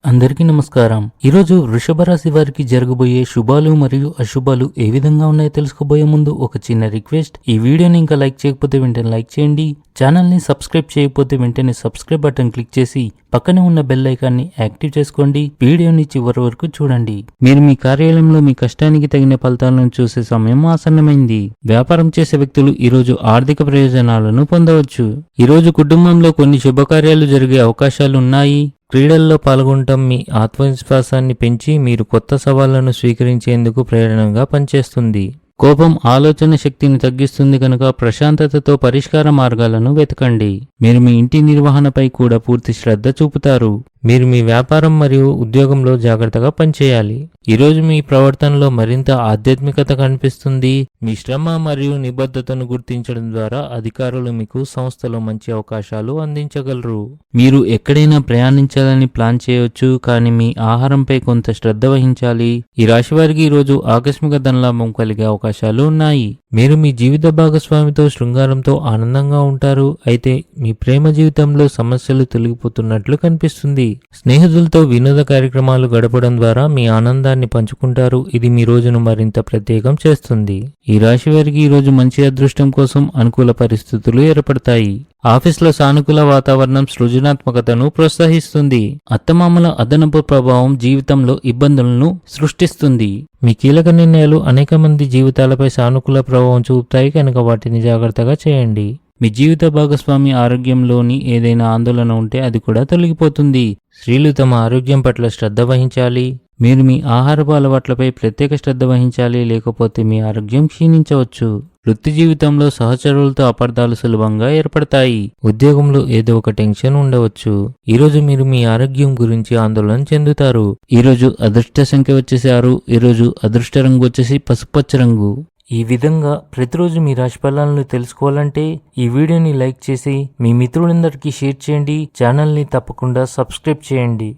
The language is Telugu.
అందరికీ నమస్కారం. ఈరోజు వృషభ రాశి వారికి జరగబోయే శుభాలు మరియు అశుభాలు ఏ విధంగా ఉన్నాయో తెలుసుకోబోయే ముందు ఒక చిన్న రిక్వెస్ట్. ఈ వీడియోని ఇంకా లైక్ చేయకపోతే వెంటనే లైక్ చేయండి. ఛానల్ ని సబ్స్క్రైబ్ చేయకపోతే వెంటనే సబ్స్క్రైబ్ బటన్ క్లిక్ చేసి పక్కనే ఉన్న బెల్ ఐకాన్ని యాక్టివ్ చేసుకోండి. వీడియోని చివరి వరకు చూడండి. మీరు మీ కార్యాలయంలో మీ కష్టానికి తగిన ఫలితాలను చూసే సమయం ఆసన్నమైంది. వ్యాపారం చేసే వ్యక్తులు ఈరోజు ఆర్థిక ప్రయోజనాలను పొందవచ్చు. ఈరోజు కుటుంబంలో కొన్ని శుభకార్యాలు జరిగే అవకాశాలు ఉన్నాయి. క్రీడల్లో పాల్గొనటం మీ ఆత్మవిశ్వాసాన్ని పెంచి మీరు కొత్త సవాళ్లను స్వీకరించేందుకు ప్రేరణగా పనిచేస్తుంది. కోపం ఆలోచన శక్తిని తగ్గిస్తుంది కనుక ప్రశాంతతతో పరిష్కార మార్గాలను వెతకండి. మీరు మీ ఇంటి నిర్వహణపై కూడా పూర్తి శ్రద్ధ చూపుతారు. మీరు మీ వ్యాపారం మరియు ఉద్యోగంలో జాగ్రత్తగా పనిచేయాలి. ఈరోజు మీ ప్రవర్తనలో మరింత ఆధ్యాత్మికత కనిపిస్తుంది. మీ శ్రమ మరియు నిబద్ధతను గుర్తించడం ద్వారా అధికారులు మీకు సంస్థలో మంచి అవకాశాలు అందించగలరు. మీరు ఎక్కడైనా ప్రయాణించాలని ప్లాన్ చేయవచ్చు, కానీ మీ ఆహారంపై కొంత శ్రద్ధ వహించాలి. ఈ రాశి వారికి ఈరోజు ఆకస్మిక ధనలాభం కలిగే అవకాశాలు ఉన్నాయి. మీరు మీ జీవిత భాగస్వామితో శృంగారంతో ఆనందంగా ఉంటారు. అయితే మీ ప్రేమ జీవితంలో సమస్యలు తొలగిపోతున్నట్లు కనిపిస్తుంది. స్నేహితులతో వినోద కార్యక్రమాలు గడపడం ద్వారా మీ ఆనందాన్ని పంచుకుంటారు. ఇది మీ రోజును మరింత ప్రత్యేకం చేస్తుంది. ఈ రాశి వారికి ఈరోజు మంచి అదృష్టం కోసం అనుకూల పరిస్థితులు ఏర్పడతాయి. ఆఫీస్లో సానుకూల వాతావరణం సృజనాత్మకతను ప్రోత్సహిస్తుంది. అత్తమామల అదనపు ప్రభావం జీవితంలో ఇబ్బందులను సృష్టిస్తుంది. మీ కీలక నిర్ణయాలు అనేక మంది జీవితాలపై సానుకూల ప్రభావం చూపుతాయి కనుక వాటిని జాగ్రత్తగా చేయండి. మీ జీవిత భాగస్వామి ఆరోగ్యంలోని ఏదైనా ఆందోళన ఉంటే అది కూడా తొలగిపోతుంది. స్త్రీలు తమ ఆరోగ్యం పట్ల శ్రద్ధ వహించాలి. మీరు మీ ఆహారపు అలవాట్లపై ప్రత్యేక శ్రద్ధ వహించాలి, లేకపోతే మీ ఆరోగ్యం క్షీణించవచ్చు. వృత్తి జీవితంలో సహచరులతో అపార్థాలు సులభంగా ఏర్పడతాయి. ఉద్యోగంలో ఏదో ఒక టెన్షన్ ఉండవచ్చు. ఈరోజు మీరు మీ ఆరోగ్యం గురించి ఆందోళన చెందుతారు. ఈరోజు అదృష్ట సంఖ్య వచ్చేసి 6. ఈరోజు అదృష్ట రంగు వచ్చేసి పసుపచ్చ రంగు. ఈ విధంగా ప్రతిరోజు మీ రాశి ఫలాలను తెలుసుకోవాలంటే ఈ వీడియోని లైక్ చేసి మీ మిత్రులందరికీ షేర్ చేయండి. ఛానల్ని తప్పకుండా సబ్స్క్రైబ్ చేయండి.